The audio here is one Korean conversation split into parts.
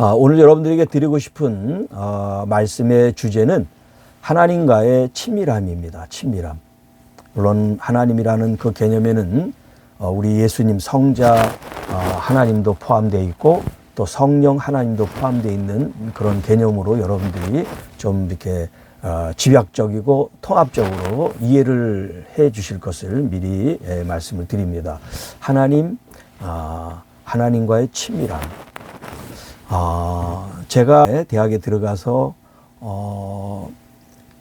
오늘 여러분들에게 드리고 싶은 말씀의 주제는 하나님과의 친밀함입니다. 친밀함. 물론 하나님이라는 그 개념에는 우리 예수님 성자 하나님도 포함되어 있고 또 성령 하나님도 포함되어 있는 그런 개념으로 여러분들이 좀 이렇게 집약적이고 통합적으로 이해를 해 주실 것을 미리 말씀을 드립니다. 하나님과의 친밀함. 제가 대학에 들어가서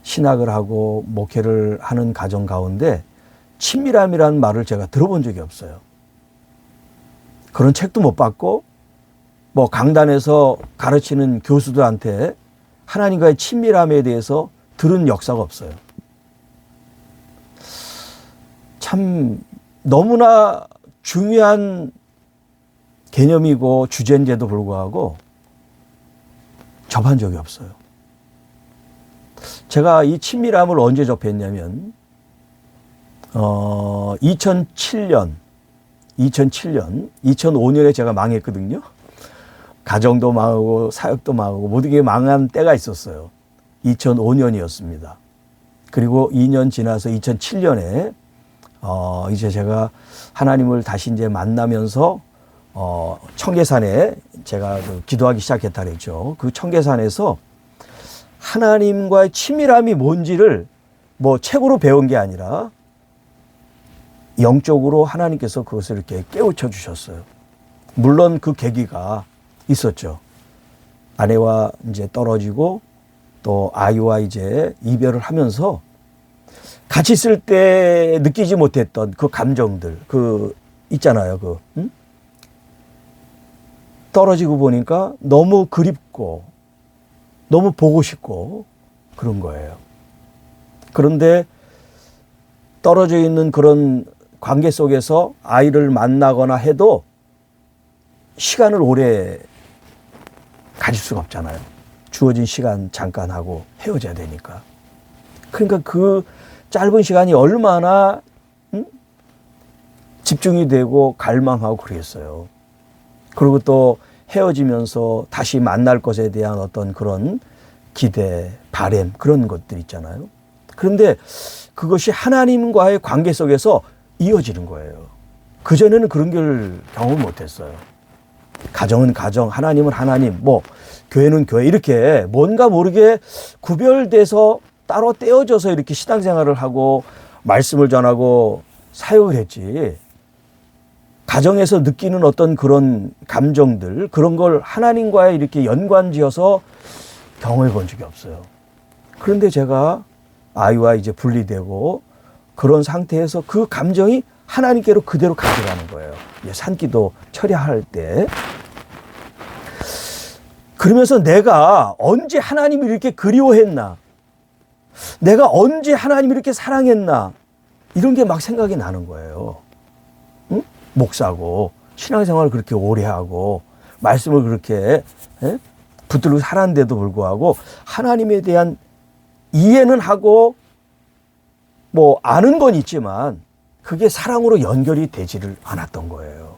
신학을 하고 목회를 하는 가정 가운데 친밀함이라는 말을 제가 들어본 적이 없어요. 그런 책도 못 봤고 뭐 강단에서 가르치는 교수들한테 하나님과의 친밀함에 대해서 들은 역사가 없어요. 참 너무나 중요한 개념이고 주제인데도 불구하고 접한 적이 없어요. 제가 이 친밀함을 언제 접했냐면 2005년에 제가 망했거든요. 가정도 망하고 사역도 망하고 모든 게 망한 때가 있었어요. 2005년이었습니다. 그리고 2년 지나서 2007년에 이제 제가 하나님을 다시 이제 만나면서 청계산에 제가 기도하기 시작했다 그랬죠. 그 청계산에서 하나님과의 친밀함이 뭔지를 뭐 책으로 배운 게 아니라 영적으로 하나님께서 그것을 이렇게 깨우쳐 주셨어요. 물론 그 계기가 있었죠. 아내와 이제 떨어지고 또 아이와 이제 이별을 하면서 같이 있을 때 느끼지 못했던 그 감정들, 있잖아요. 떨어지고 보니까 너무 그립고 너무 보고 싶고 그런 거예요. 그런데 떨어져 있는 그런 관계 속에서 아이를 만나거나 해도 시간을 오래 가질 수가 없잖아요. 주어진 시간 잠깐 하고 헤어져야 되니까. 그러니까 그 짧은 시간이 얼마나 집중이 되고 갈망하고 그랬어요. 그리고 또 헤어지면서 다시 만날 것에 대한 어떤 그런 기대, 바람 그런 것들 있잖아요. 그런데 그것이 하나님과의 관계 속에서 이어지는 거예요. 그전에는 그런 걸 경험 못했어요. 가정은 가정, 하나님은 하나님, 교회는 교회 이렇게 뭔가 모르게 구별돼서 따로 떼어져서 이렇게 신앙생활을 하고 말씀을 전하고 사역을 했지. 가정에서 느끼는 어떤 그런 감정들, 그런 걸 하나님과의 이렇게 연관지어서 경험해 본 적이 없어요. 그런데 제가 아이와 이제 분리되고 그런 상태에서 그 감정이 하나님께로 그대로 가져가는 거예요. 산기도 철야할 때. 그러면서 내가 언제 하나님을 이렇게 그리워했나? 내가 언제 하나님을 이렇게 사랑했나? 이런 게 막 생각이 나는 거예요. 응? 목사고 신앙생활을 그렇게 오래 하고 말씀을 그렇게 붙들고 살았는데도 불구하고 하나님에 대한 이해는 하고 아는 건 있지만 그게 사랑으로 연결이 되지를 않았던 거예요.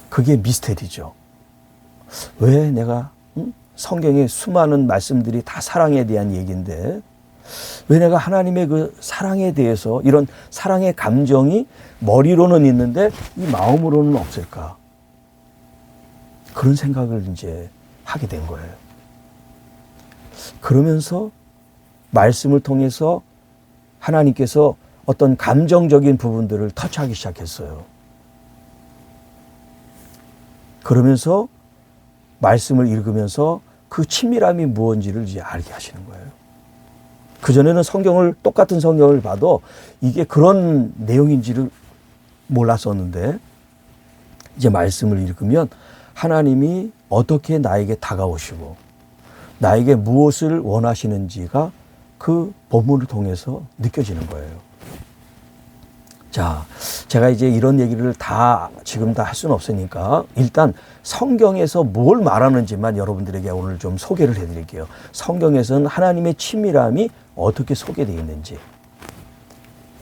그게 미스테리죠. 왜 내가 성경의 수많은 말씀들이 다 사랑에 대한 얘기인데 왜 내가 하나님의 그 사랑에 대해서 이런 사랑의 감정이 머리로는 있는데 이 마음으로는 없을까? 그런 생각을 이제 하게 된 거예요. 그러면서 말씀을 통해서 하나님께서 어떤 감정적인 부분들을 터치하기 시작했어요. 그러면서 말씀을 읽으면서 그 친밀함이 무엇인지를 이제 알게 하시는 거예요. 그전에는 똑같은 성경을 봐도 이게 그런 내용인지를 몰랐었는데 이제 말씀을 읽으면 하나님이 어떻게 나에게 다가오시고 나에게 무엇을 원하시는지가 그 본문을 통해서 느껴지는 거예요. 자, 제가 이제 이런 얘기를 지금 다 할 수는 없으니까 일단 성경에서 뭘 말하는지만 여러분들에게 오늘 좀 소개를 해드릴게요. 성경에서는 하나님의 친밀함이 어떻게 소개되어 있는지.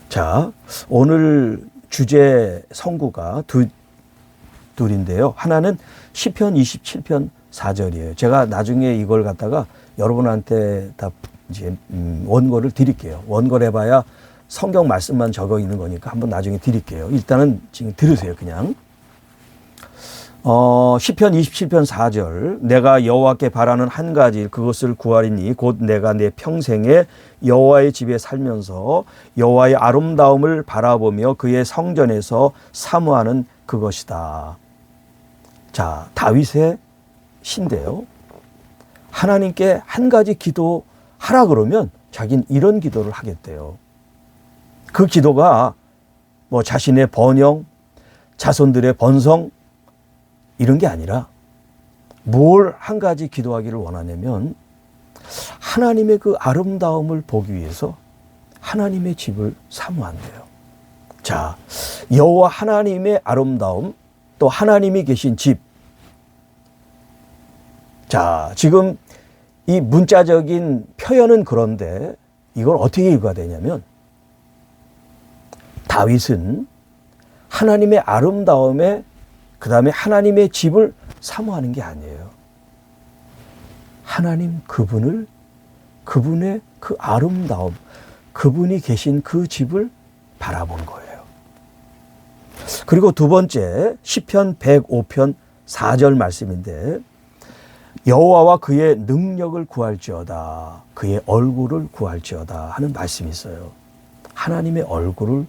자, 오늘 주제 성구가 둘인데요. 하나는 시편 27편 4절이에요. 제가 나중에 이걸 갖다가 여러분한테 다 이제 원고를 드릴게요. 원고를 해봐야 성경 말씀만 적어 있는 거니까 한번 나중에 드릴게요. 일단은 지금 들으세요. 그냥. 시편 27편 4절 내가 여호와께 바라는 한 가지 그것을 구하리니 곧 내가 내 평생에 여호와의 집에 살면서 여호와의 아름다움을 바라보며 그의 성전에서 사모하는 그것이다. 자, 다윗의 시인데요. 하나님께 한 가지 기도하라 그러면 자기는 이런 기도를 하겠대요. 그 기도가 뭐 자신의 번영, 자손들의 번성 이런 게 아니라 뭘 한 가지 기도하기를 원하냐면 하나님의 그 아름다움을 보기 위해서 하나님의 집을 사모한대요. 자, 여호와 하나님의 아름다움 또 하나님이 계신 집. 자, 지금 이 문자적인 표현은 그런데 이걸 어떻게 이해가 되냐면 다윗은 하나님의 아름다움에 그 다음에 하나님의 집을 사모하는 게 아니에요. 하나님 그분의 그 아름다움, 그분이 계신 그 집을 바라본 거예요. 그리고 두 번째 시편 105편 4절 말씀인데 여호와와 그의 능력을 구할지어다, 그의 얼굴을 구할지어다 하는 말씀이 있어요. 하나님의 얼굴을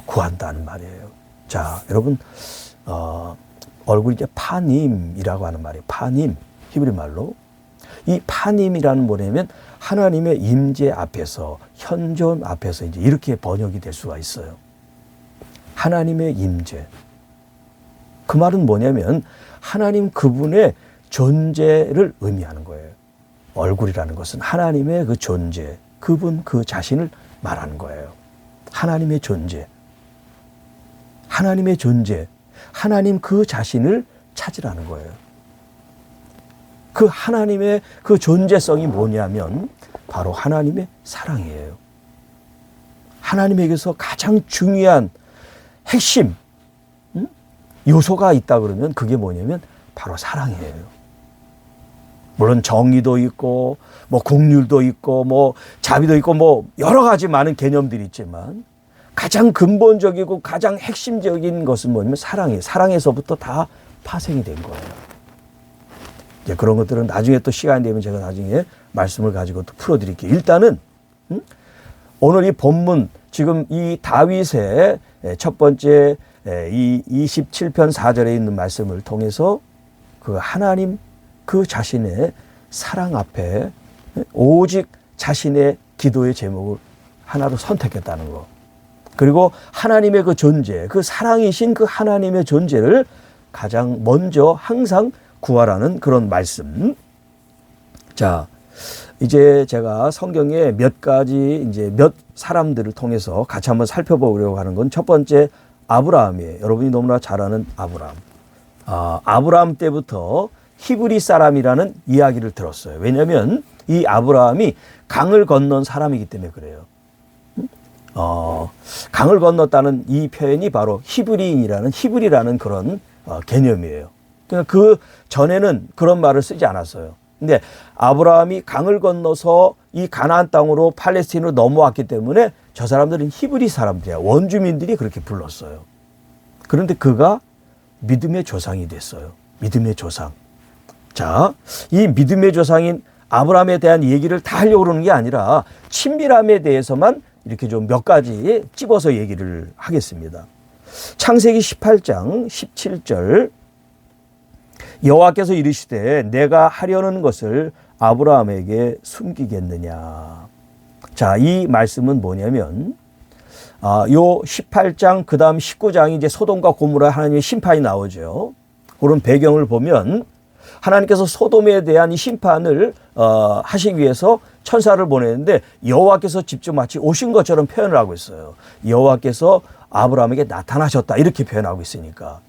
구한다는 말이에요. 자, 여러분 얼굴이 이제 파님이라고 하는 말이에요. 파님, 히브리 말로. 이 파님이라는 뭐냐면 하나님의 임재 앞에서, 현존 앞에서 이제 이렇게 번역이 될 수가 있어요. 하나님의 임재. 그 말은 뭐냐면 하나님 그분의 존재를 의미하는 거예요. 얼굴이라는 것은 하나님의 그 존재, 그분 그 자신을 말하는 거예요. 하나님의 존재. 하나님의 존재. 하나님 그 자신을 찾으라는 거예요. 그 하나님의 그 존재성이 뭐냐면 바로 하나님의 사랑이에요. 하나님에게서 가장 중요한 핵심 요소가 있다 그러면 그게 뭐냐면 바로 사랑이에요. 물론 정의도 있고 뭐 긍휼도 있고 뭐 자비도 있고 뭐 여러 가지 많은 개념들이 있지만 가장 근본적이고 가장 핵심적인 것은 뭐냐면 사랑이에요. 사랑에서부터 다 파생이 된 거예요. 이제 그런 것들은 나중에 또 시간이 되면 제가 나중에 말씀을 가지고 또 풀어드릴게요. 일단은 오늘 이 본문 지금 이 다윗의 첫 번째 이 27편 4절에 있는 말씀을 통해서 그 하나님 그 자신의 사랑 앞에 오직 자신의 기도의 제목을 하나로 선택했다는 거. 그리고 하나님의 그 존재, 그 사랑이신 그 하나님의 존재를 가장 먼저 항상 구하라는 그런 말씀. 자, 이제 제가 성경에 몇 가지 이제 몇 사람들을 통해서 같이 한번 살펴보려고 하는 건 첫 번째 아브라함이에요. 여러분이 너무나 잘 아는 아브라함. 아브라함 때부터 히브리 사람이라는 이야기를 들었어요. 왜냐하면 이 아브라함이 강을 건넌 사람이기 때문에 그래요. 강을 건넜다는 이 표현이 바로 히브리라는 그런 개념이에요. 그러니까 그 전에는 그런 말을 쓰지 않았어요. 근데 아브라함이 강을 건너서 이 가나안 땅으로 팔레스틴으로 넘어왔기 때문에 저 사람들은 히브리 사람들이야. 원주민들이 그렇게 불렀어요. 그런데 그가 믿음의 조상이 됐어요. 믿음의 조상. 자, 이 믿음의 조상인 아브라함에 대한 얘기를 다 하려고 그러는 게 아니라 친밀함에 대해서만 이렇게 좀 몇 가지 찝어서 얘기를 하겠습니다. 창세기 18장 17절 여호와께서 이르시되 내가 하려는 것을 아브라함에게 숨기겠느냐. 자, 이 말씀은 뭐냐면 요 18장 그 다음 19장이 이제 소돔과 고모라 하나님의 심판이 나오죠. 그런 배경을 보면 하나님께서 소돔에 대한 이 심판을 하시기 위해서 천사를 보내는데 여호와께서 직접 마치 오신 것처럼 표현을 하고 있어요. 여호와께서 아브라함에게 나타나셨다 이렇게 표현하고 있으니까.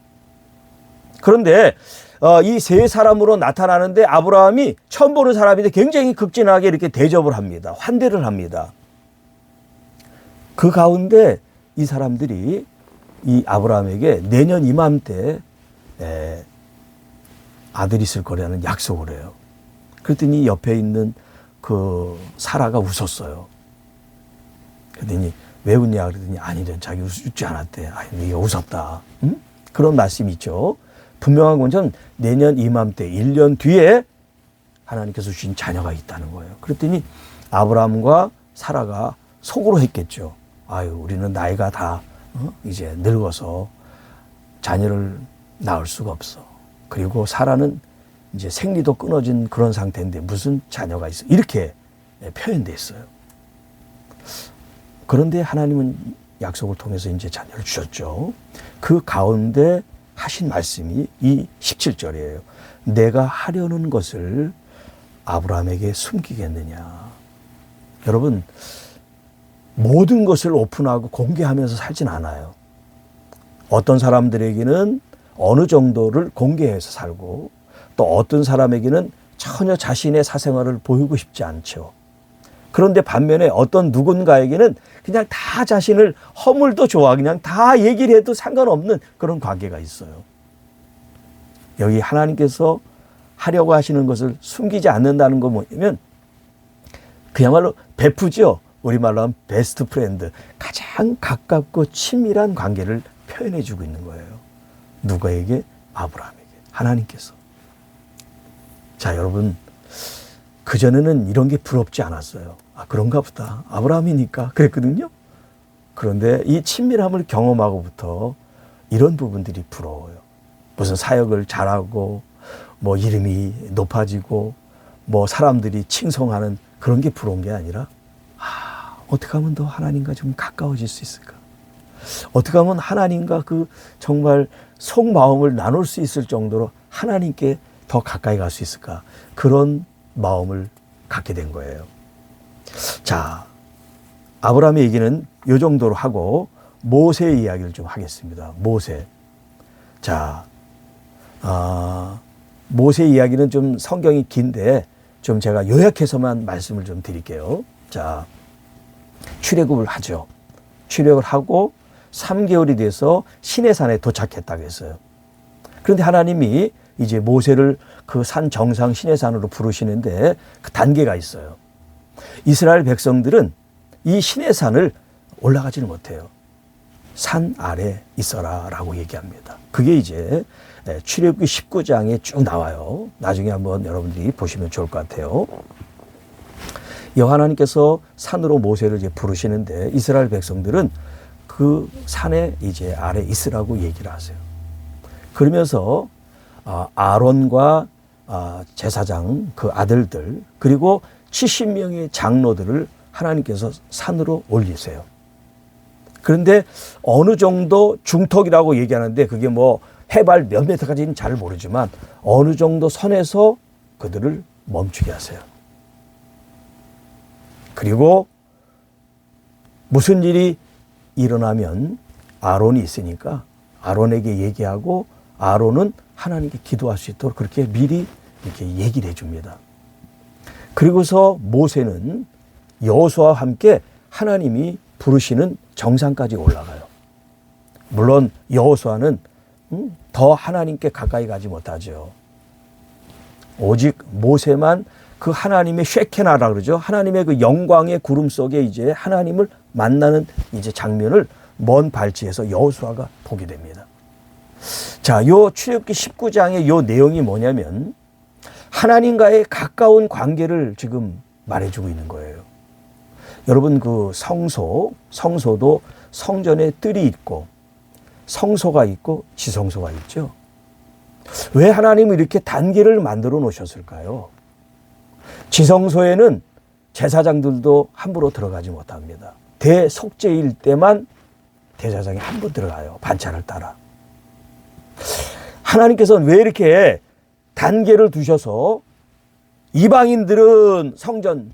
그런데 이 세 사람으로 나타나는데 아브라함이 처음 보는 사람인데 굉장히 극진하게 이렇게 대접을 합니다. 환대를 합니다. 그 가운데 이 사람들이 이 아브라함에게 내년 이맘때 아들이 있을 거라는 약속을 해요. 그랬더니 옆에 있는 그 사라가 웃었어요. 그랬더니 왜 웃냐 그랬더니 아니래, 자기 웃지 않았대. 네가 웃었다. 응? 그런 말씀이 있죠. 분명한 것은 내년 이맘때 1년 뒤에 하나님께서 주신 자녀가 있다는 거예요. 그랬더니 아브라함과 사라가 속으로 했겠죠. 우리는 나이가 다 이제 늙어서 자녀를 낳을 수가 없어. 그리고 사라는 이제 생리도 끊어진 그런 상태인데 무슨 자녀가 있어. 이렇게 표현됐어요. 그런데 하나님은 약속을 통해서 이제 자녀를 주셨죠. 그 가운데 하신 말씀이 이 17절이에요. 내가 하려는 것을 아브라함에게 숨기겠느냐. 여러분, 모든 것을 오픈하고 공개하면서 살진 않아요. 어떤 사람들에게는 어느 정도를 공개해서 살고, 또 어떤 사람에게는 전혀 자신의 사생활을 보이고 싶지 않죠. 그런데 반면에 어떤 누군가에게는 그냥 다 자신을 허물도 좋아, 그냥 다 얘기를 해도 상관없는 그런 관계가 있어요. 여기 하나님께서 하려고 하시는 것을 숨기지 않는다는 거 뭐냐면 그야말로 베프죠. 우리말로 하면 베스트 프렌드, 가장 가깝고 친밀한 관계를 표현해 주고 있는 거예요. 누구에게? 아브라함에게. 하나님께서. 자, 여러분, 그전에는 이런 게 부럽지 않았어요. 그런가 보다. 아브라함이니까 그랬거든요. 그런데 이 친밀함을 경험하고부터 이런 부분들이 부러워요. 무슨 사역을 잘하고 뭐 이름이 높아지고 뭐 사람들이 칭송하는 그런 게 부러운 게 아니라 어떻게 하면 더 하나님과 좀 가까워질 수 있을까? 어떻게 하면 하나님과 그 정말 속마음을 나눌 수 있을 정도로 하나님께 더 가까이 갈 수 있을까? 그런 마음을 갖게 된 거예요. 자, 아브라함의 얘기는 이 정도로 하고 모세의 이야기를 좀 하겠습니다. 모세. 자, 모세 이야기는 좀 성경이 긴데 좀 제가 요약해서만 말씀을 좀 드릴게요. 자, 출애굽을 하죠. 출애굽을 하고 3개월이 돼서 시내산에 도착했다고 했어요. 그런데 하나님이 이제 모세를 그 산 정상 시내산으로 부르시는데 그 단계가 있어요. 이스라엘 백성들은 이 시내산을 올라가지는 못해요. 산 아래 있어라 라고 얘기합니다. 그게 이제 출애굽기 19장에 쭉 나와요. 나중에 한번 여러분들이 보시면 좋을 것 같아요. 여호와 하나님께서 산으로 모세를 이제 부르시는데 이스라엘 백성들은 그 산에 이제 아래 있으라고 얘기를 하세요. 그러면서 아론과 제사장 그 아들들 그리고 70명의 장로들을 하나님께서 산으로 올리세요. 그런데 어느 정도 중턱이라고 얘기하는데 그게 뭐 해발 몇 메터까지는 잘 모르지만 어느 정도 선에서 그들을 멈추게 하세요. 그리고 무슨 일이 일어나면 아론이 있으니까 아론에게 얘기하고 아론은 하나님께 기도할 수 있도록 그렇게 미리 이렇게 얘기를 해줍니다. 그리고서 모세는 여호수아와 함께 하나님이 부르시는 정상까지 올라가요. 물론 여호수아는 더 하나님께 가까이 가지 못하죠. 오직 모세만 그 하나님의 쉐케나라 그러죠. 하나님의 그 영광의 구름 속에 이제 하나님을 만나는 이제 장면을 먼 발치에서 여호수아가 보게 됩니다. 자, 요 출애굽기 19장의 요 내용이 뭐냐면 하나님과의 가까운 관계를 지금 말해주고 있는 거예요. 여러분 그 성소도 성전에 뜰이 있고 성소가 있고 지성소가 있죠. 왜 하나님은 이렇게 단계를 만들어 놓으셨을까요? 지성소에는 제사장들도 함부로 들어가지 못합니다. 대속죄일 때만 대제사장이 한 번 들어가요. 반차를 따라. 하나님께서는 왜 이렇게 단계를 두셔서 이방인들은 성전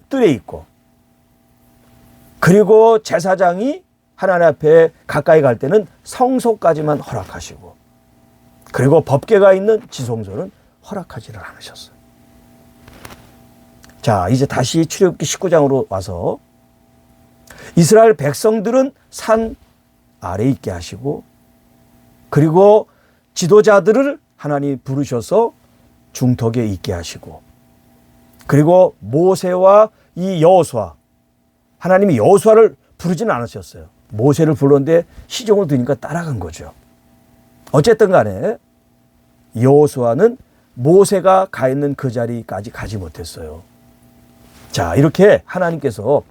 뜰에 있고 그리고 제사장이 하나님 앞에 가까이 갈 때는 성소까지만 허락하시고 그리고 법궤가 있는 지성소는 허락하지를 않으셨어요. 자, 이제 다시 출애굽기 19장으로 와서 이스라엘 백성들은 산 아래에 있게 하시고, 그리고 지도자들을 하나님이 부르셔서 중턱에 있게 하시고, 그리고 모세와 이 여호수아, 하나님이 여호수아를 부르지는 않으셨어요. 모세를 불렀는데 시종을 드니까 따라간 거죠. 어쨌든 간에 여호수아는 모세가 가 있는 그 자리까지 가지 못했어요. 자, 이렇게 하나님께서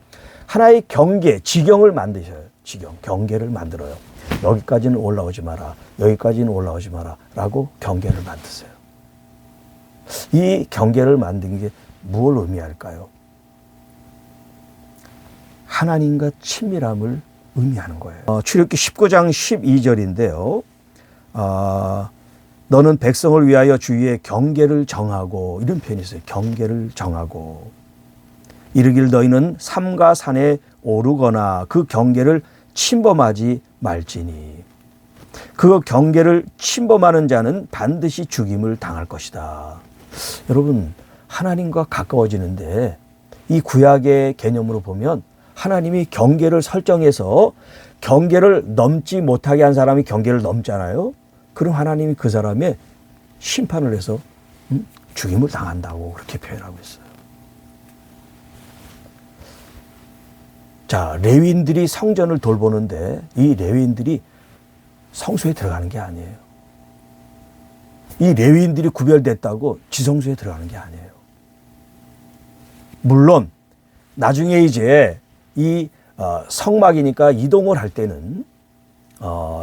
하나의 경계, 지경을 만드셔요. 지경, 경계를 만들어요. 여기까지는 올라오지 마라, 여기까지는 올라오지 마라 라고 경계를 만드세요. 이 경계를 만든 게 무엇을 의미할까요? 하나님과 친밀함을 의미하는 거예요. 출애굽기 19장 12절인데요. 너는 백성을 위하여 주위에 경계를 정하고, 이런 표현이 있어요. 경계를 정하고 이르길 너희는 삼가 산에 오르거나 그 경계를 침범하지 말지니 그 경계를 침범하는 자는 반드시 죽임을 당할 것이다. 여러분, 하나님과 가까워지는데 이 구약의 개념으로 보면 하나님이 경계를 설정해서 경계를 넘지 못하게 한 사람이 경계를 넘잖아요. 그럼 하나님이 그 사람의 심판을 해서 죽임을 당한다고 그렇게 표현하고 있어요. 자, 레위인들이 성전을 돌보는데 이 레위인들이 성소에 들어가는 게 아니에요. 이 레위인들이 구별됐다고 지성소에 들어가는 게 아니에요. 물론 나중에 이제 이 성막이니까 이동을 할 때는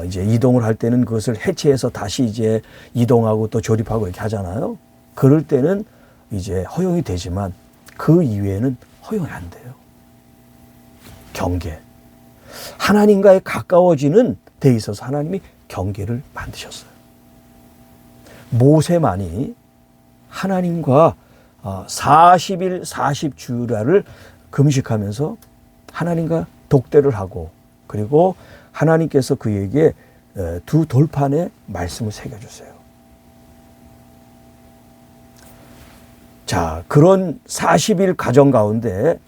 이제 이동을 할 때는 그것을 해체해서 다시 이제 이동하고 또 조립하고 이렇게 하잖아요. 그럴 때는 이제 허용이 되지만 그 이외에는 허용이 안 돼요. 경계. 하나님과의 가까워지는 데 있어서 하나님이 경계를 만드셨어요. 모세만이 하나님과 40일 40주일을 금식하면서 하나님과 독대를 하고, 그리고 하나님께서 그에게 두 돌판에 말씀을 새겨주세요. 자, 그런 40일 가정 가운데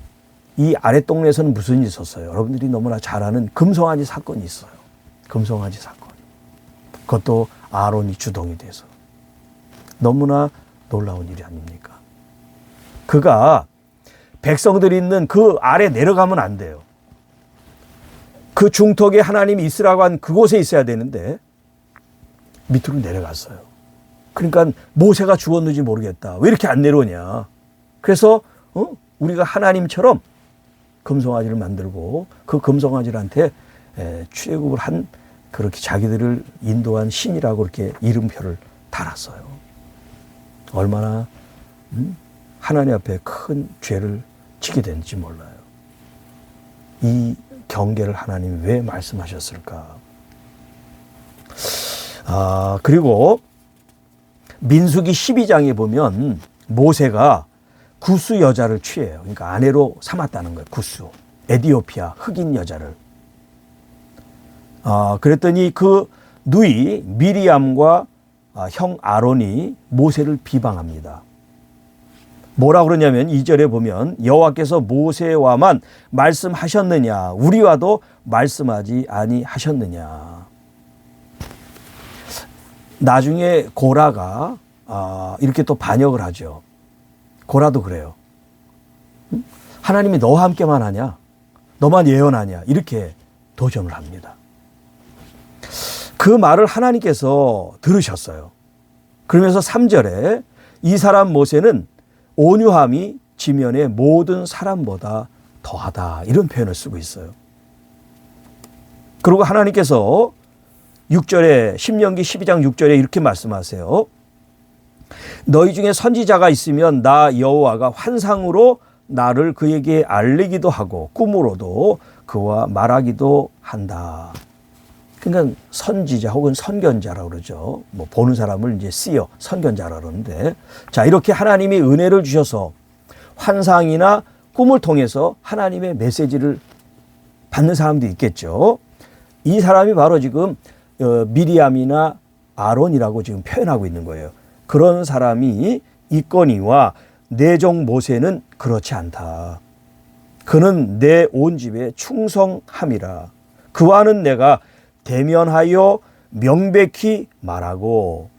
이 아랫동네에서는 무슨 일이 있었어요? 여러분들이 너무나 잘 아는 금송아지 사건이 있어요. 금송아지 사건. 그것도 아론이 주동이 돼서. 너무나 놀라운 일이 아닙니까? 그가 백성들이 있는 그 아래 내려가면 안 돼요. 그 중턱에 하나님이 있으라고 한 그곳에 있어야 되는데 밑으로 내려갔어요. 그러니까 모세가 죽었는지 모르겠다. 왜 이렇게 안 내려오냐. 그래서 우리가 하나님처럼 금송아지를 만들고 그 금송아지한테 출애굽을 한, 그렇게 자기들을 인도한 신이라고 이렇게 이름표를 달았어요. 얼마나 하나님 앞에 큰 죄를 지게 됐는지 몰라요. 이 경계를 하나님이 왜 말씀하셨을까? 그리고 민수기 12장에 보면 모세가 구스 여자를 취해요. 그러니까 아내로 삼았다는 거예요. 구스. 에디오피아 흑인 여자를. 그랬더니 그 누이 미리암과 형 아론이 모세를 비방합니다. 뭐라 그러냐면 2절에 보면 여호와께서 모세와만 말씀하셨느냐 우리와도 말씀하지 아니하셨느냐. 나중에 고라가 이렇게 또 반역을 하죠. 고라도 그래요. 하나님이 너와 함께만 하냐, 너만 예언하냐, 이렇게 도전을 합니다. 그 말을 하나님께서 들으셨어요. 그러면서 3절에 이 사람 모세는 온유함이 지면의 모든 사람보다 더하다, 이런 표현을 쓰고 있어요. 그리고 하나님께서 6절에 신명기 12장 6절에 이렇게 말씀하세요. 너희 중에 선지자가 있으면 나 여호와가 환상으로 나를 그에게 알리기도 하고 꿈으로도 그와 말하기도 한다. 그러니까 선지자 혹은 선견자라고 그러죠. 뭐 보는 사람을 이제 씨어 선견자라고 그러는데, 자, 이렇게 하나님이 은혜를 주셔서 환상이나 꿈을 통해서 하나님의 메시지를 받는 사람도 있겠죠. 이 사람이 바로 지금 미리암이나 아론이라고 지금 표현하고 있는 거예요. 그런 사람이 있거니와 내 종 모세는 그렇지 않다. 그는 내 온 집에 충성함이라. 그와는 내가 대면하여 명백히 말하고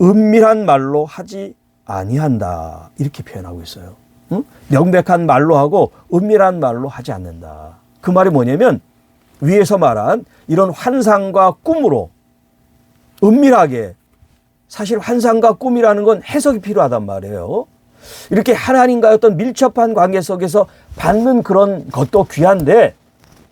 은밀한 말로 하지 아니한다. 이렇게 표현하고 있어요. 응? 명백한 말로 하고 은밀한 말로 하지 않는다. 그 말이 뭐냐면 위에서 말한 이런 환상과 꿈으로 은밀하게, 사실 환상과 꿈이라는 건 해석이 필요하단 말이에요. 이렇게 하나님과의 어떤 밀접한 관계 속에서 받는 그런 것도 귀한데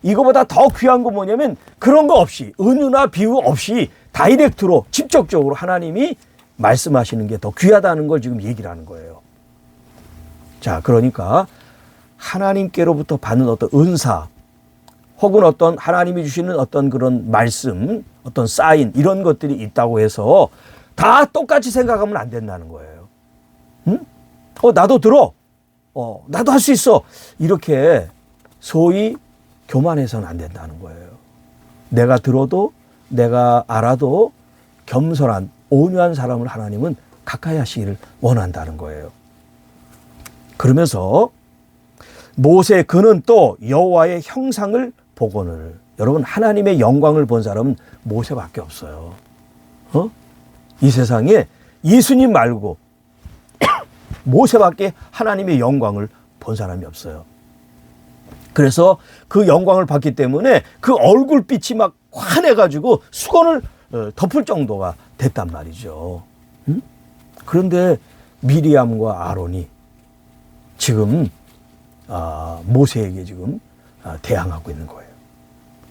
이거보다 더 귀한 거 뭐냐면 그런 거 없이, 은유나 비유 없이 다이렉트로 직접적으로 하나님이 말씀하시는 게 더 귀하다는 걸 지금 얘기를 하는 거예요. 자, 그러니까 하나님께로부터 받는 어떤 은사 혹은 어떤 하나님이 주시는 어떤 그런 말씀, 어떤 사인 이런 것들이 있다고 해서 다 똑같이 생각하면 안 된다는 거예요. 응? 나도 들어. 나도 할 수 있어. 이렇게 소위 교만해서는 안 된다는 거예요. 내가 들어도 내가 알아도 겸손한 온유한 사람을 하나님은 가까이 하시기를 원한다는 거예요. 그러면서 모세 그는 또 여호와의 형상을 보거늘. 여러분, 하나님의 영광을 본 사람은 모세밖에 없어요. 이 세상에 예수님 말고 모세밖에 하나님의 영광을 본 사람이 없어요. 그래서 그 영광을 봤기 때문에 그 얼굴빛이 막 환해가지고 수건을 덮을 정도가 됐단 말이죠. 그런데 미리암과 아론이 지금 모세에게 지금 대항하고 있는 거예요.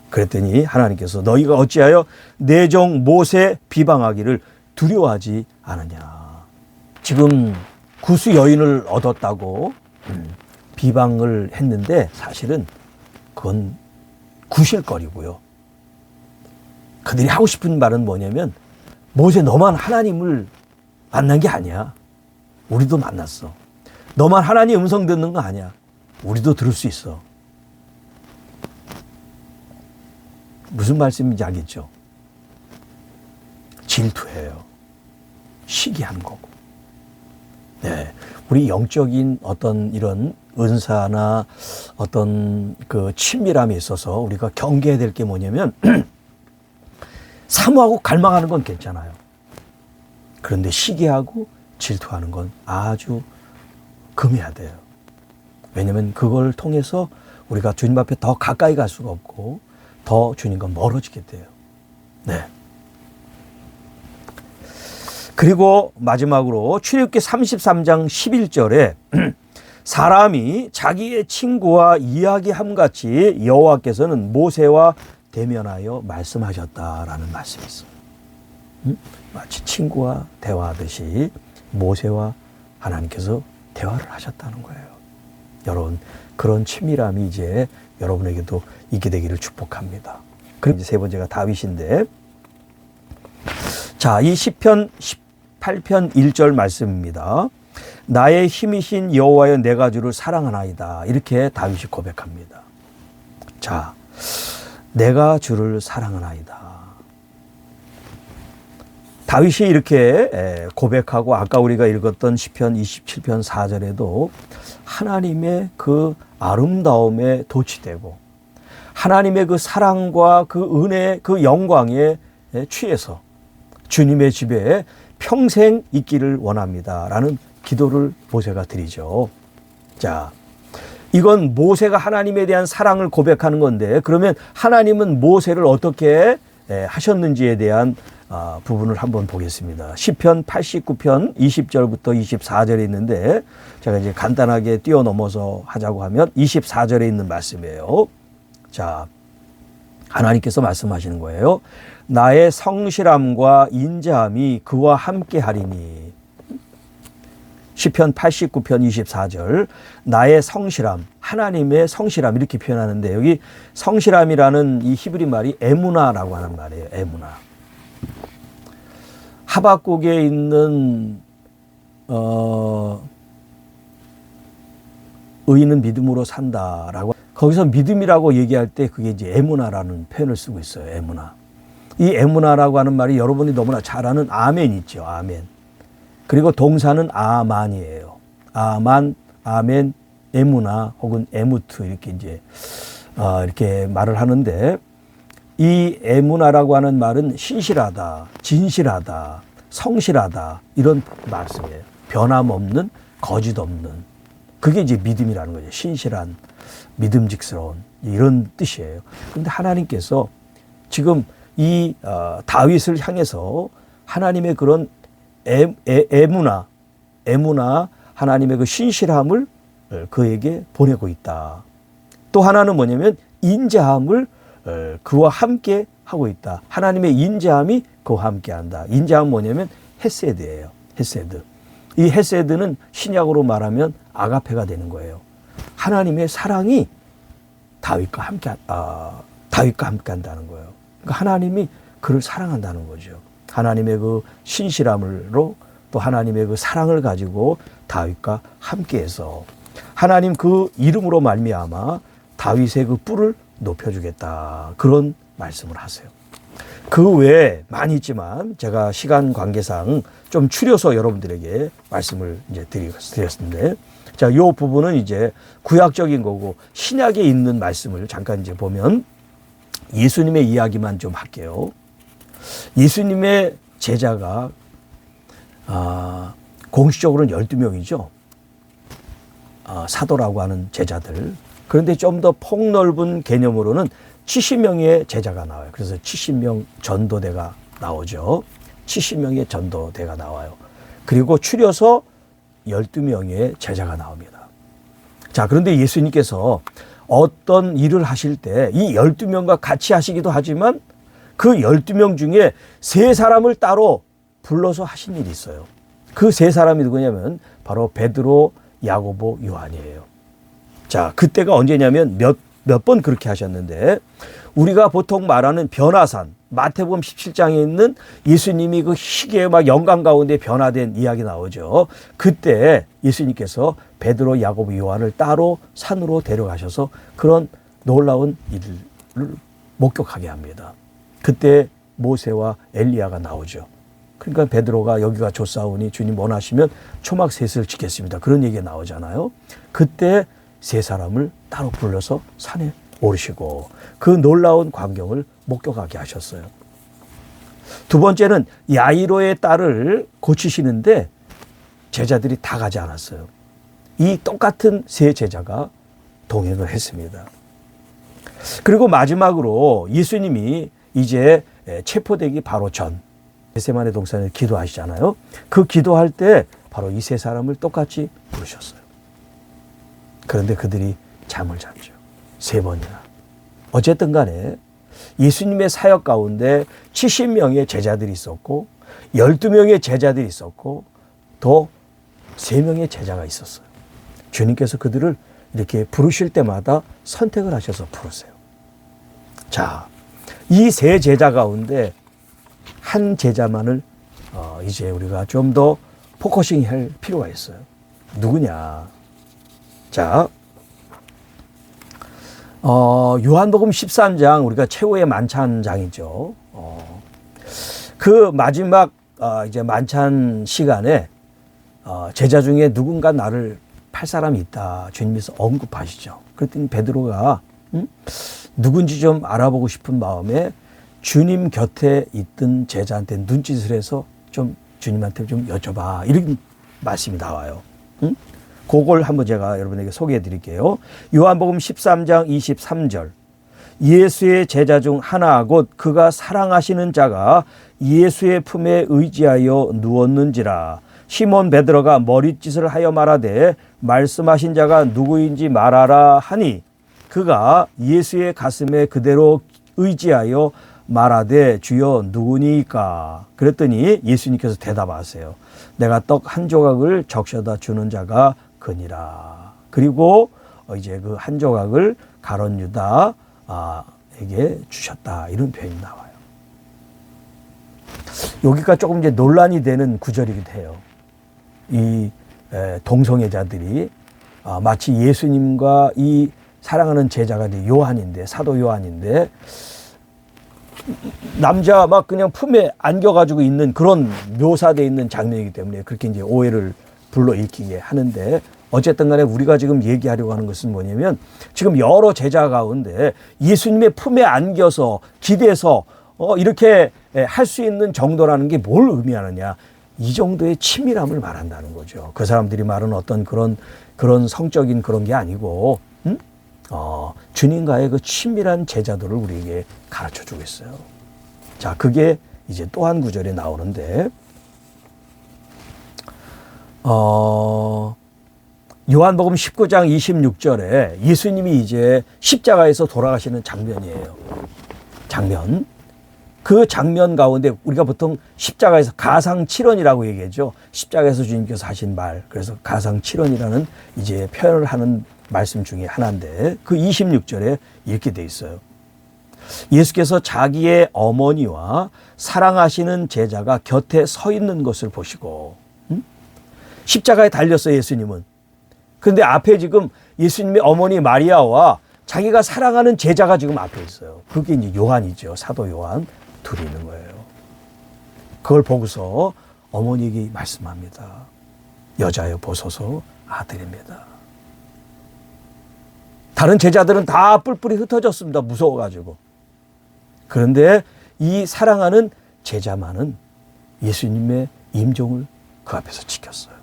그랬더니 하나님께서 너희가 어찌하여 내 종 모세 비방하기를 두려워하지 않느냐. 지금 구수 여인을 얻었다고 비방을 했는데 사실은 그건 구실거리고요. 그들이 하고 싶은 말은 뭐냐면 모세 너만 하나님을 만난 게 아니야. 우리도 만났어. 너만 하나님 음성 듣는 거 아니야. 우리도 들을 수 있어. 무슨 말씀인지 알겠죠? 질투해요. 시기한 거고. 네. 우리 영적인 어떤 이런 은사나 어떤 그 친밀함에 있어서 우리가 경계해야 될 게 뭐냐면 사모하고 갈망하는 건 괜찮아요. 그런데 시기하고 질투하는 건 아주 금해야 돼요. 왜냐하면 그걸 통해서 우리가 주님 앞에 더 가까이 갈 수가 없고 더 주님과 멀어지게 돼요. 네. 그리고 마지막으로 출애굽기 33장 11절에 사람이 자기의 친구와 이야기함같이 여호와께서는 모세와 대면하여 말씀하셨다라는 말씀이 있어요. 마치 친구와 대화하듯이 모세와 하나님께서 대화를 하셨다는 거예요. 여러분, 그런 친밀함이 이제 여러분에게도 있게 되기를 축복합니다. 그리고 이제 세 번째가 다윗인데, 자, 이 시편 18편 1절 말씀입니다. 나의 힘이신 여호와여 내가 주를 사랑하나이다. 이렇게 다윗이 고백합니다. 자, 내가 주를 사랑하나이다. 다윗이 이렇게 고백하고 아까 우리가 읽었던 시편 27편 4절에도 하나님의 그 아름다움에 도취되고 하나님의 그 사랑과 그 은혜, 그 영광에 취해서 주님의 집에 평생 있기를 원합니다. 라는 기도를 모세가 드리죠. 자, 이건 모세가 하나님에 대한 사랑을 고백하는 건데 그러면 하나님은 모세를 어떻게 하셨는지에 대한 부분을 한번 보겠습니다. 시편 89편 20절부터 24절에 있는데 제가 이제 간단하게 뛰어넘어서 하자고 하면 24절에 있는 말씀이에요. 자, 하나님께서 말씀하시는 거예요. 나의 성실함과 인자함이 그와 함께 하리니. 시편 89편 24절 나의 성실함, 하나님의 성실함 이렇게 표현하는데 여기 성실함이라는 이 히브리 말이 에무나라고 하는 말이에요. 에무나. 하박국에 있는 의인은 믿음으로 산다라고 거기서 믿음이라고 얘기할 때 그게 이제 에무나라는 표현을 쓰고 있어요. 에무나. 이 에무나라고 하는 말이 여러분이 너무나 잘 아는 아멘 있죠. 아멘. 그리고 동사는 아만이에요. 아만, 아멘, 에무나 혹은 에무트 이렇게 이제 이렇게 말을 하는데 이 에무나라고 하는 말은 신실하다, 진실하다, 성실하다 이런 말씀이에요. 변함없는, 거짓 없는. 그게 이제 믿음이라는 거죠. 신실한, 믿음직스러운 이런 뜻이에요. 그런데 하나님께서 지금 이 다윗을 향해서 하나님의 그런 에무나 하나님의 그 신실함을 그에게 보내고 있다. 또 하나는 뭐냐면 인자함을 그와 함께 하고 있다. 하나님의 인자함이 그와 함께 한다. 인자함은 뭐냐면 헤세드예요. 헤세드. 이 헤세드는 신약으로 말하면 아가페가 되는 거예요. 하나님의 사랑이 다윗과 함께 한다는 거예요. 그러니까 하나님이 그를 사랑한다는 거죠. 하나님의 그 신실함으로 또 하나님의 그 사랑을 가지고 다윗과 함께해서 하나님 그 이름으로 말미암아 다윗의 그 뿔을 높여주겠다. 그런 말씀을 하세요. 그 외에 많이 있지만 제가 시간 관계상 좀 추려서 여러분들에게 말씀을 이제 드렸는데, 자, 이 부분은 이제 구약적인 거고 신약에 있는 말씀을 잠깐 이제 보면 예수님의 이야기만 좀 할게요. 예수님의 제자가 공식적으로는 12명이죠. 사도라고 하는 제자들. 그런데 좀 더 폭넓은 개념으로는 70명의 제자가 나와요. 그래서 70명 전도대가 나오죠. 70명의 전도대가 나와요. 그리고 추려서 12명의 제자가 나옵니다. 자, 그런데 예수님께서 어떤 일을 하실 때 이 12명과 같이 하시기도 하지만 그 12명 중에 3사람을 따로 불러서 하신 일이 있어요. 그 3사람이 누구냐면 바로 베드로, 야고보, 요한이에요. 자, 그때가 언제냐면 몇 번 그렇게 하셨는데, 우리가 보통 말하는 변화산, 마태복음 17장에 있는 예수님이 그 희게 막 영광 가운데 변화된 이야기 나오죠. 그때 예수님께서 베드로, 야고보, 요한을 따로 산으로 데려가셔서 그런 놀라운 일을 목격하게 합니다. 그때 모세와 엘리야가 나오죠. 그러니까 베드로가 여기가 좁사오니 주님 원하시면 초막셋을 지켰습니다. 그런 얘기가 나오잖아요. 그때 3사람을 따로 불러서 산에 오르시고 그 놀라운 광경을 목격하게 하셨어요. 두 번째는 야이로의 딸을 고치시는데 제자들이 다 가지 않았어요. 이 똑같은 3 제자가 동행을 했습니다. 그리고 마지막으로 예수님이 이제 체포되기 바로 전 겟세마네 동산에 기도하시잖아요. 그 기도할 때 바로 이 3사람을 똑같이 부르셨어요. 그런데 그들이 잠을 잤죠. 3번이나. 어쨌든 간에 예수님의 사역 가운데 70명의 제자들이 있었고 12명의 제자들이 있었고 또 3명의 제자가 있었어요. 주님께서 그들을 이렇게 부르실 때마다 선택을 하셔서 부르세요. 자, 이 3 제자 가운데 한 제자만을 이제 우리가 좀 더 포커싱 할 필요가 있어요. 누구냐? 자, 요한복음 13장 우리가 최후의 만찬장이죠. 그 마지막 이제 만찬 시간에 제자 중에 누군가 나를 팔 사람이 있다. 주님께서 언급하시죠. 그랬더니 베드로가 누군지 좀 알아보고 싶은 마음에 주님 곁에 있던 제자한테 눈짓을 해서 좀 주님한테 좀 여쭤봐. 이런 말씀이 나와요. 그걸 한번 제가 여러분에게 소개해 드릴게요. 요한복음 13장 23절. 예수의 제자 중 하나 곧 그가 사랑하시는 자가 예수의 품에 의지하여 누웠는지라. 시몬 베드로가 머릿짓을 하여 말하되 말씀하신 자가 누구인지 말하라 하니 그가 예수의 가슴에 그대로 의지하여 말하되 주여 누구니까? 그랬더니 예수님께서 대답하세요. 내가 떡 한 조각을 적셔다 주는 자가 그니라. 그리고 이제 그 한 조각을 가룟 유다에게 주셨다. 이런 표현이 나와요. 여기가 조금 이제 논란이 되는 구절이기도 해요. 이 동성애자들이 마치 예수님과 이 사랑하는 제자가 이제 요한인데, 사도 요한인데, 남자 막 그냥 품에 안겨가지고 있는 그런 묘사되어 있는 장면이기 때문에 그렇게 이제 오해를 불러일으키게 하는데, 어쨌든 간에 우리가 지금 얘기하려고 하는 것은 뭐냐면 지금 여러 제자 가운데 예수님의 품에 안겨서 기대서 이렇게 할 수 있는 정도라는 게 뭘 의미하느냐. 이 정도의 치밀함을 말한다는 거죠. 그 사람들이 말하는 어떤 그런 성적인 그런 게 아니고, 주님과의 그 친밀한 제자들을 우리에게 가르쳐 주고 있어요. 자, 그게 이제 또 한 구절에 나오는데, 요한복음 19장 26절에 예수님이 이제 십자가에서 돌아가시는 장면이에요. 장면. 그 장면 가운데 우리가 보통 십자가에서 가상칠언이라고 얘기하죠. 십자가에서 주님께서 하신 말. 그래서 가상칠언이라는 이제 표현을 하는 말씀 중에 하나인데 그 26절에 이렇게 돼 있어요. 예수께서 자기의 어머니와 사랑하시는 제자가 곁에 서 있는 것을 보시고, 십자가에 달렸어요, 예수님은. 그런데 앞에 지금 예수님의 어머니 마리아와 자기가 사랑하는 제자가 지금 앞에 있어요. 그게 이제 요한이죠. 사도 요한 둘이 있는 거예요. 그걸 보고서 어머니에게 말씀합니다. 여자여 보소서 아들입니다. 다른 제자들은 다 뿔뿔이 흩어졌습니다. 무서워가지고. 그런데 이 사랑하는 제자만은 예수님의 임종을 그 앞에서 지켰어요.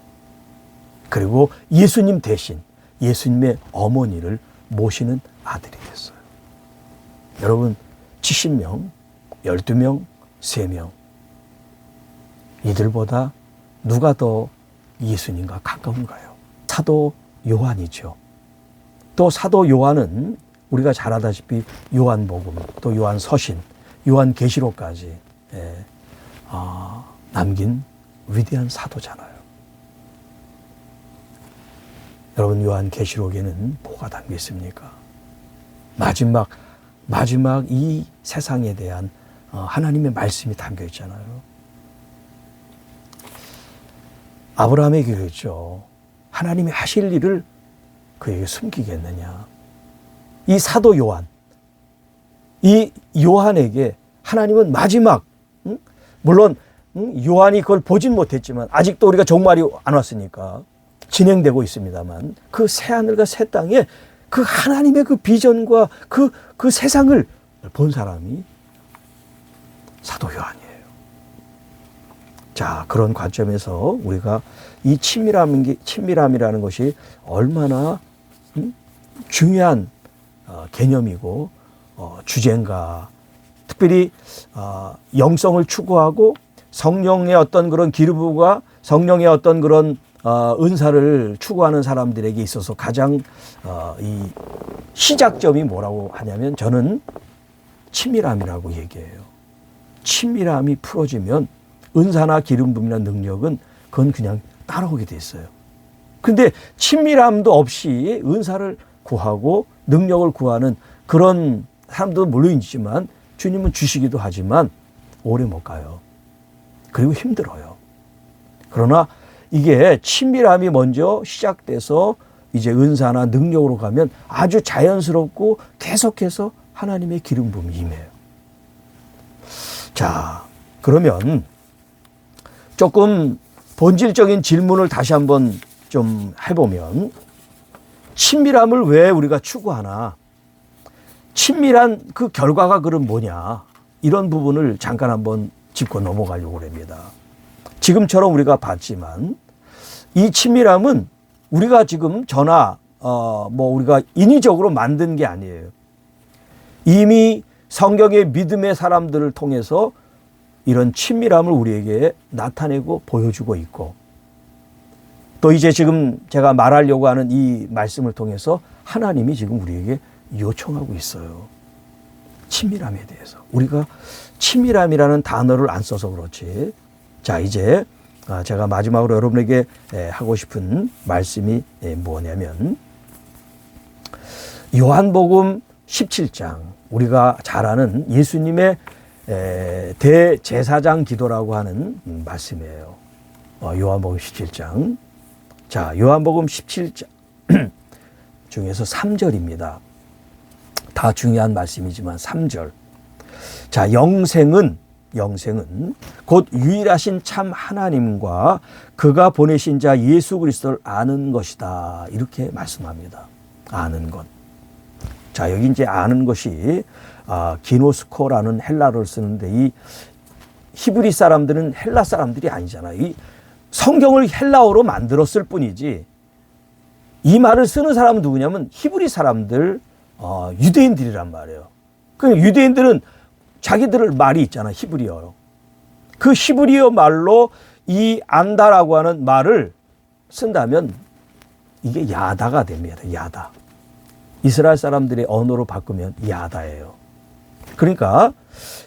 그리고 예수님 대신 예수님의 어머니를 모시는 아들이 됐어요. 여러분 70명, 12명, 3명 이들보다 누가 더 예수님과 가까운가요? 사도 요한이죠. 또 사도 요한은 우리가 잘 알다시피 요한복음, 또 요한서신, 요한계시록까지 남긴 위대한 사도잖아요. 여러분 요한계시록에는 뭐가 담겨 있습니까? 마지막 이 세상에 대한 하나님의 말씀이 담겨 있잖아요. 아브라함에게 그랬죠. 하나님이 하실 일을 그에게 숨기겠느냐. 이 사도 요한, 이 요한에게 하나님은 마지막, 물론 요한이 그걸 보진 못했지만 아직도 우리가 종말이 안 왔으니까 진행되고 있습니다만 그 새하늘과 새 땅에 그 하나님의 그 비전과 그 세상을 본 사람이 사도 요한이에요. 자, 그런 관점에서 우리가 이 친밀함이라는 것이 얼마나 중요한 개념이고 주제인가. 특별히 영성을 추구하고 성령의 어떤 그런 기르부가 성령의 어떤 그런 은사를 추구하는 사람들에게 있어서 가장 이 시작점이 뭐라고 하냐면 저는 친밀함이라고 얘기해요. 친밀함이 풀어지면 은사나 기름 부음이나 능력은 그건 그냥 따라오게 돼 있어요. 근데 친밀함도 없이 은사를 구하고 능력을 구하는 그런 사람도 물론이지만 주님은 주시기도 하지만 오래 못 가요. 그리고 힘들어요. 그러나 이게 친밀함이 먼저 시작돼서 이제 은사나 능력으로 가면 아주 자연스럽고 계속해서 하나님의 기름 부음이 임해요. 자, 그러면 조금 본질적인 질문을 다시 한번 좀 해보면 친밀함을 왜 우리가 추구하나? 친밀한 그 결과가 그럼 뭐냐? 이런 부분을 잠깐 한번 짚고 넘어가려고 합니다. 지금처럼 우리가 봤지만 이 친밀함은 우리가 지금 우리가 인위적으로 만든 게 아니에요. 이미 성경의 믿음의 사람들을 통해서 이런 친밀함을 우리에게 나타내고 보여주고 있고 또 이제 지금 제가 말하려고 하는 이 말씀을 통해서 하나님이 지금 우리에게 요청하고 있어요. 친밀함에 대해서. 우리가 친밀함이라는 단어를 안 써서 그렇지. 자, 이제 제가 마지막으로 여러분에게 하고 싶은 말씀이 뭐냐면 요한복음 17장 우리가 잘 아는 예수님의 대제사장 기도라고 하는 말씀이에요. 요한복음 17장. 자, 요한복음 17장 중에서 3절입니다. 다 중요한 말씀이지만 3절. 자, 영생은 영생은 곧 유일하신 참 하나님과 그가 보내신 자 예수 그리스도를 아는 것이다. 이렇게 말씀합니다. 아는 것. 자, 여기 이제 아는 것이 기노스코라는 헬라어를 쓰는데 이 히브리 사람들은 헬라 사람들이 아니잖아요. 이 성경을 헬라어로 만들었을 뿐이지 이 말을 쓰는 사람은 누구냐면 히브리 사람들, 유대인들이란 말이에요. 그 유대인들은 자기들 말이 있잖아, 히브리어로. 그 히브리어 말로 이 안다라고 하는 말을 쓴다면 이게 야다가 됩니다. 야다. 이스라엘 사람들의 언어로 바꾸면 야다예요. 그러니까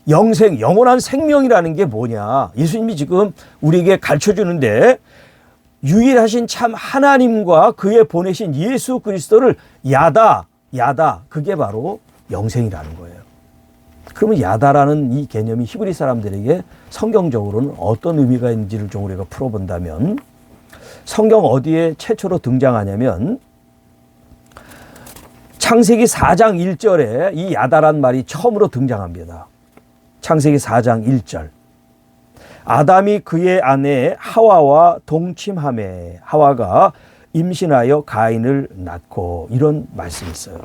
영생, 영원한 생명이라는 게 뭐냐. 예수님이 지금 우리에게 가르쳐 주는데 유일하신 참 하나님과 그의 보내신 예수 그리스도를 야다. 그게 바로 영생이라는 거예요. 그러면 야다라는 이 개념이 히브리 사람들에게 성경적으로는 어떤 의미가 있는지를 좀 우리가 풀어본다면 성경 어디에 최초로 등장하냐면 창세기 4장 1절에 이 야다란 말이 처음으로 등장합니다. 창세기 4장 1절. 아담이 그의 아내 하와와 동침하매 하와가 임신하여 가인을 낳고 이런 말씀이 있어요.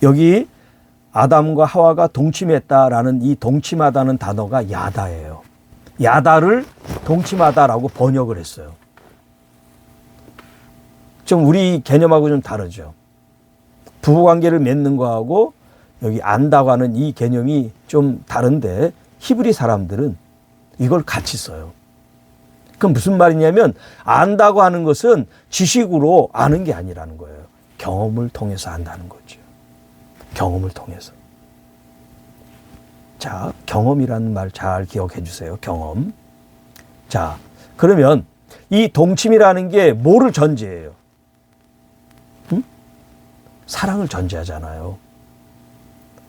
여기 아담과 하와가 동침했다라는 이 동침하다는 단어가 야다예요. 야다를 동침하다라고 번역을 했어요. 좀 우리 개념하고 좀 다르죠. 부부관계를 맺는 거하고 여기 안다고 하는 이 개념이 좀 다른데 히브리 사람들은 이걸 같이 써요. 그럼 무슨 말이냐면 안다고 하는 것은 지식으로 아는 게 아니라는 거예요. 경험을 통해서 안다는 거죠. 경험을 통해서. 자, 경험이라는 말 잘 기억해 주세요. 경험. 자, 그러면 이 동침이라는 게 뭐를 전제해요? 사랑을 전제하잖아요.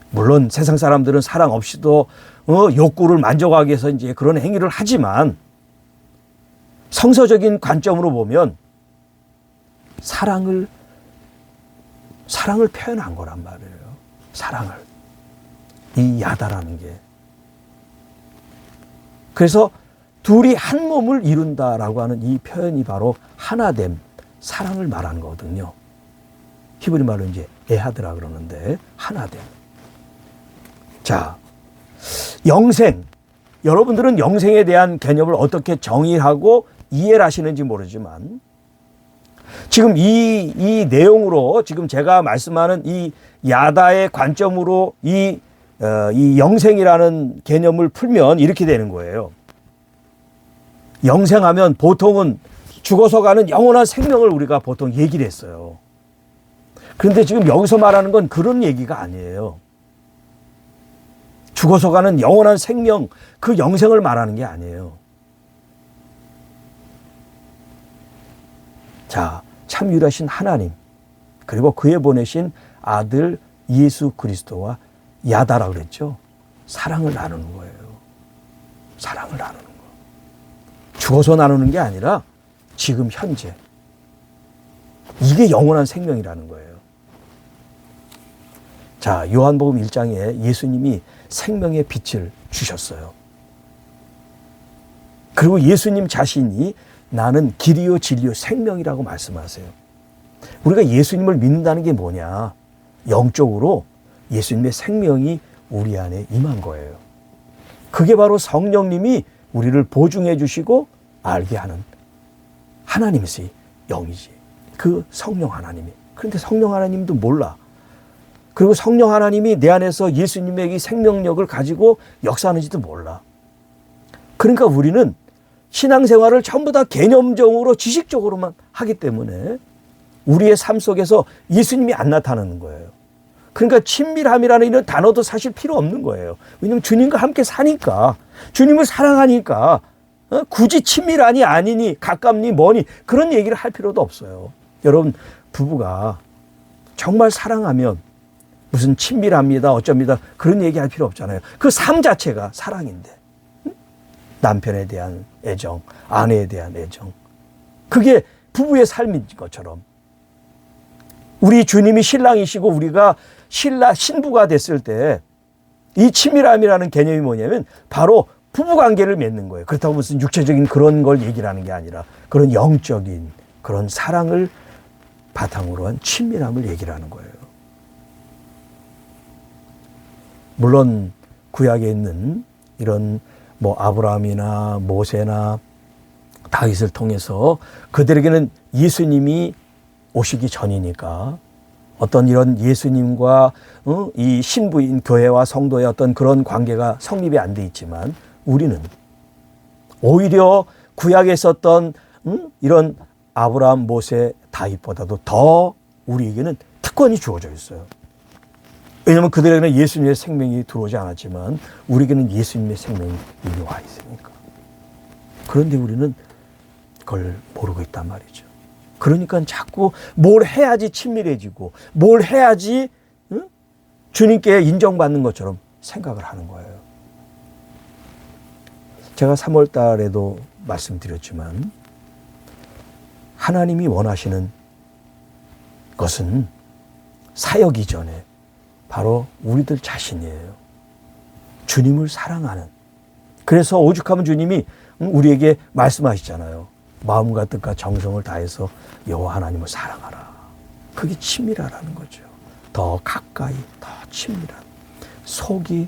물론 세상 사람들은 사랑 없이도 욕구를 만족하기 위해서 이제 그런 행위를 하지만 성서적인 관점으로 보면 사랑을 표현한 거란 말이에요. 사랑을. 이 야다라는 게. 그래서 둘이 한 몸을 이룬다라고 하는 이 표현이 바로 하나됨, 사랑을 말하는 거거든요. 히브리 말로 이제 에하드라 그러는데 하나됨. 자, 영생. 여러분들은 영생에 대한 개념을 어떻게 정의하고 이해를 하시는지 모르지만 지금 이 내용으로 지금 제가 말씀하는 이 야다의 관점으로 이 영생이라는 개념을 풀면 이렇게 되는 거예요. 영생하면 보통은 죽어서 가는 영원한 생명을 우리가 보통 얘기를 했어요. 그런데 지금 여기서 말하는 건 그런 얘기가 아니에요. 죽어서 가는 영원한 생명, 그 영생을 말하는 게 아니에요. 자, 참 유일하신 하나님, 그리고 그에 보내신 아들 예수 그리스도와 야다라고 그랬죠. 사랑을 나누는 거예요. 사랑을 나누는 거. 죽어서 나누는 게 아니라 지금 현재. 이게 영원한 생명이라는 거예요. 자, 요한복음 1장에 예수님이 생명의 빛을 주셨어요. 그리고 예수님 자신이 나는 길이요 진리요 생명이라고 말씀하세요. 우리가 예수님을 믿는다는 게 뭐냐? 영적으로 예수님의 생명이 우리 안에 임한 거예요. 그게 바로 성령님이 우리를 보증해 주시고 알게 하는 하나님이지, 영이지. 그 성령 하나님이. 그런데 성령 하나님도 몰라. 그리고 성령 하나님이 내 안에서 예수님의 생명력을 가지고 역사하는지도 몰라. 그러니까 우리는 신앙생활을 전부 다 개념적으로 지식적으로만 하기 때문에 우리의 삶 속에서 예수님이 안 나타나는 거예요. 그러니까 친밀함이라는 이런 단어도 사실 필요 없는 거예요. 왜냐하면 주님과 함께 사니까, 주님을 사랑하니까 굳이 친밀하니 아니니 가깝니 뭐니 그런 얘기를 할 필요도 없어요. 여러분, 부부가 정말 사랑하면 무슨 친밀합니다 어쩝니다 그런 얘기할 필요 없잖아요. 그 삶 자체가 사랑인데, 남편에 대한 애정, 아내에 대한 애정, 그게 부부의 삶인 것처럼 우리 주님이 신랑이시고 우리가 신부가 됐을 때 이 친밀함이라는 개념이 뭐냐면 바로 부부관계를 맺는 거예요. 그렇다고 무슨 육체적인 그런 걸 얘기를 하는 게 아니라 그런 영적인 그런 사랑을 바탕으로 한 친밀함을 얘기를 하는 거예요. 물론 구약에 있는 이런 뭐 아브라함이나 모세나 다윗을 통해서 그들에게는 예수님이 오시기 전이니까 어떤 이런 예수님과 이 신부인 교회와 성도의 어떤 그런 관계가 성립이 안 돼 있지만 우리는 오히려 구약에 있었던 이런 아브라함, 모세, 다윗보다도 더 우리에게는 특권이 주어져 있어요. 왜냐하면 그들에게는 예수님의 생명이 들어오지 않았지만 우리에게는 예수님의 생명이 이미 와 있으니까. 그런데 우리는 그걸 모르고 있단 말이죠. 그러니까 자꾸 뭘 해야지 친밀해지고 뭘 해야지 주님께 인정받는 것처럼 생각을 하는 거예요. 제가 3월 달에도 말씀드렸지만 하나님이 원하시는 것은 사역 이전에 바로 우리들 자신이에요. 주님을 사랑하는. 그래서 오죽하면 주님이 우리에게 말씀하시잖아요. 마음과 뜻과 정성을 다해서 여호와 하나님을 사랑하라. 그게 친밀하라는 거죠. 더 가까이, 더 친밀한. 속이,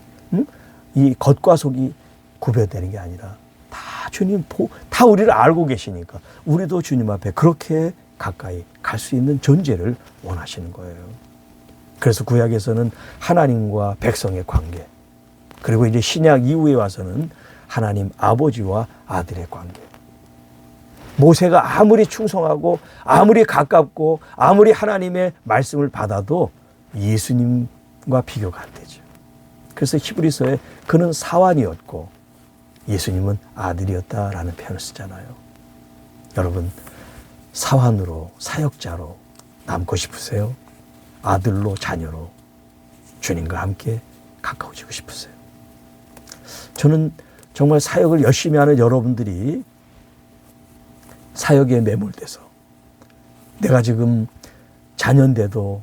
이 겉과 속이 구별되는 게 아니라 다 주님, 다 우리를 알고 계시니까 우리도 주님 앞에 그렇게 가까이 갈 수 있는 존재를 원하시는 거예요. 그래서 구약에서는 하나님과 백성의 관계, 그리고 이제 신약 이후에 와서는 하나님 아버지와 아들의 관계. 모세가 아무리 충성하고 아무리 가깝고 아무리 하나님의 말씀을 받아도 예수님과 비교가 안 되죠. 그래서 히브리서에 그는 사환이었고 예수님은 아들이었다라는 표현을 쓰잖아요. 여러분, 사환으로, 사역자로 남고 싶으세요? 아들로, 자녀로 주님과 함께 가까워지고 싶으세요? 저는 정말 사역을 열심히 하는 여러분들이 사역에 매몰돼서 내가 지금 자녀인데도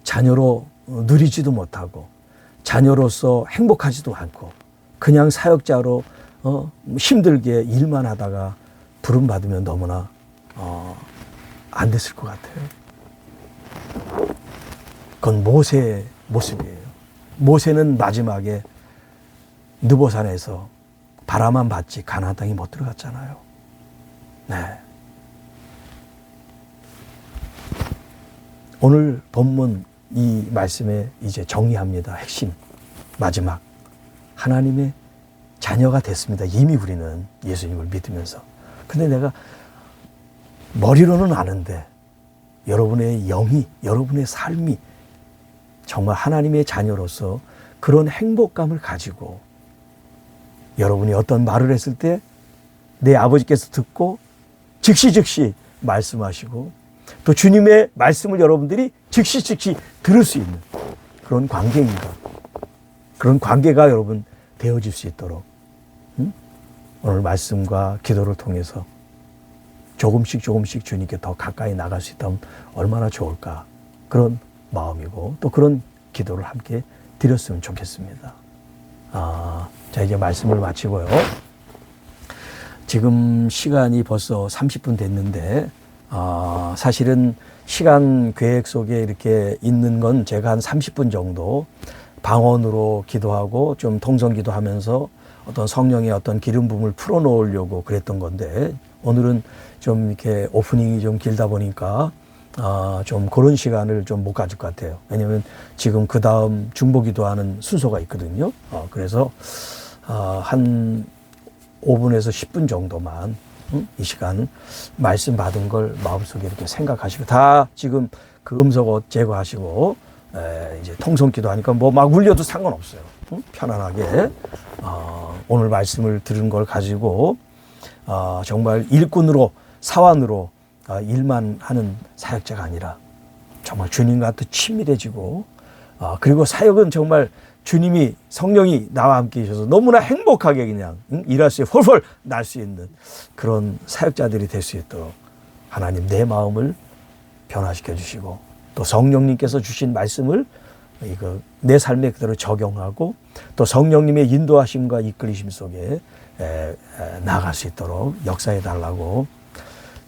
자녀로 누리지도 못하고 자녀로서 행복하지도 않고 그냥 사역자로 힘들게 일만 하다가 부름 받으면 너무나 안 됐을 것 같아요. 그건 모세의 모습이에요. 모세는 마지막에 느보산에서 바라만 봤지 가나안 땅에 못 들어갔잖아요. 네. 오늘 본문 이 말씀에 이제 정리합니다. 핵심. 마지막. 하나님의 자녀가 됐습니다. 이미 우리는 예수님을 믿으면서. 근데 내가 머리로는 아는데 여러분의 영이, 여러분의 삶이 정말 하나님의 자녀로서 그런 행복감을 가지고 여러분이 어떤 말을 했을 때 내 아버지께서 듣고 즉시 말씀하시고 또 주님의 말씀을 여러분들이 즉시 들을 수 있는 그런 관계인가, 그런 관계가 여러분 되어질 수 있도록 오늘 말씀과 기도를 통해서 조금씩 주님께 더 가까이 나갈 수 있다면 얼마나 좋을까, 그런 마음이고 또 그런 기도를 함께 드렸으면 좋겠습니다. 자, 이제 말씀을 마치고요. 지금 시간이 벌써 30분 됐는데 사실은 시간 계획 속에 이렇게 있는 건 제가 한 30분 정도 방언으로 기도하고 좀 통성 기도하면서 어떤 성령의 어떤 기름 부음을 풀어놓으려고 그랬던 건데 오늘은 좀 이렇게 오프닝이 좀 길다 보니까 좀 그런 시간을 좀 못 가질 것 같아요. 왜냐하면 지금 그 다음 중보기도하는 순서가 있거든요. 그래서 한 5분에서 10분 정도만 이 시간 말씀 받은 걸 마음속에 이렇게 생각하시고 다 지금 그 음성옷 제거하시고 이제 통성기도 하니까 뭐 막 울려도 상관없어요. 편안하게 오늘 말씀을 들은 걸 가지고 정말 일꾼으로 사환으로 일만 하는 사역자가 아니라 정말 주님과 더 친밀해지고 그리고 사역은 정말 주님이 성령이 나와 함께 계셔서 너무나 행복하게 그냥 일할 수 있고 펄펄 날 수 있는 그런 사역자들이 될 수 있도록 하나님 내 마음을 변화시켜 주시고 또 성령님께서 주신 말씀을 이거 내 삶에 그대로 적용하고 또 성령님의 인도하심과 이끌리심 속에 나아갈 수 있도록 역사해 달라고.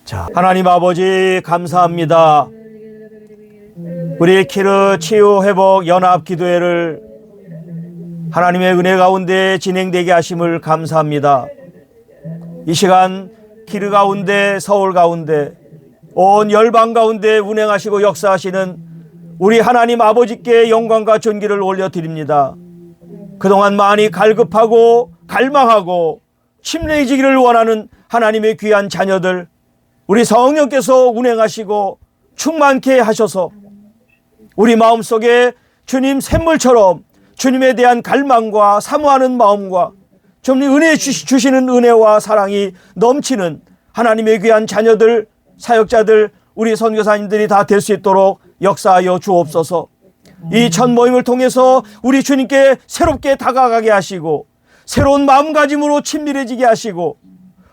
자, 하나님 아버지 감사합니다. 우리 키르 치유 회복 연합 기도회를 하나님의 은혜 가운데 진행되게 하심을 감사합니다. 이 시간 키르 가운데, 서울 가운데, 온 열방 가운데 운행하시고 역사하시는 우리 하나님 아버지께 영광과 존귀를 올려드립니다. 그동안 많이 갈급하고 갈망하고 심레해지기를 원하는 하나님의 귀한 자녀들, 우리 성령께서 운행하시고 충만케 하셔서 우리 마음속에 주님 샘물처럼 주님에 대한 갈망과 사모하는 마음과 주님 은혜 주시는 은혜와 사랑이 넘치는 하나님의 귀한 자녀들, 사역자들, 우리 선교사님들이 다 될 수 있도록 역사하여 주옵소서. 이 첫 모임을 통해서 우리 주님께 새롭게 다가가게 하시고 새로운 마음가짐으로 친밀해지게 하시고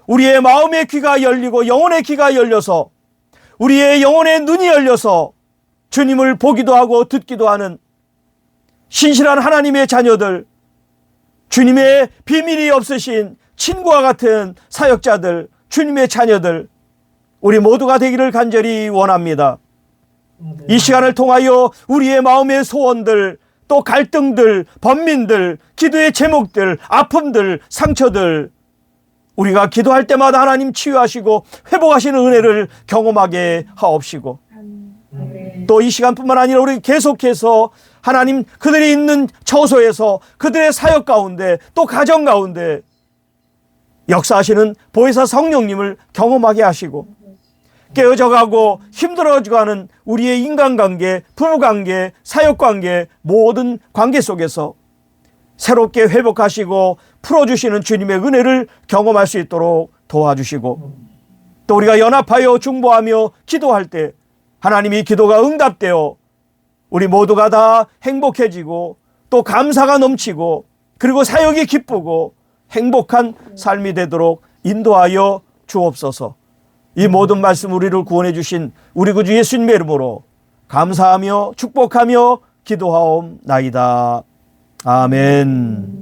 우리의 마음의 귀가 열리고 영혼의 귀가 열려서 우리의 영혼의 눈이 열려서 주님을 보기도 하고 듣기도 하는 신실한 하나님의 자녀들, 주님의 비밀이 없으신 친구와 같은 사역자들, 주님의 자녀들, 우리 모두가 되기를 간절히 원합니다. 이 시간을 통하여 우리의 마음의 소원들, 또 갈등들, 번민들, 기도의 제목들, 아픔들, 상처들, 우리가 기도할 때마다 하나님 치유하시고 회복하시는 은혜를 경험하게 하옵시고, 또 이 시간뿐만 아니라 우리 계속해서 하나님 그들이 있는 처소에서 그들의 사역 가운데 또 가정 가운데 역사하시는 보혜사 성령님을 경험하게 하시고 깨어져가고 힘들어져가는 우리의 인간관계, 부부관계, 사역관계 모든 관계 속에서 새롭게 회복하시고 풀어주시는 주님의 은혜를 경험할 수 있도록 도와주시고, 또 우리가 연합하여 중보하며 기도할 때 하나님이 기도가 응답되어 우리 모두가 다 행복해지고 또 감사가 넘치고 그리고 사역이 기쁘고 행복한 삶이 되도록 인도하여 주옵소서. 이 모든 말씀 우리를 구원해 주신 우리 구주 예수님의 이름으로 감사하며 축복하며 기도하옵나이다. 아멘.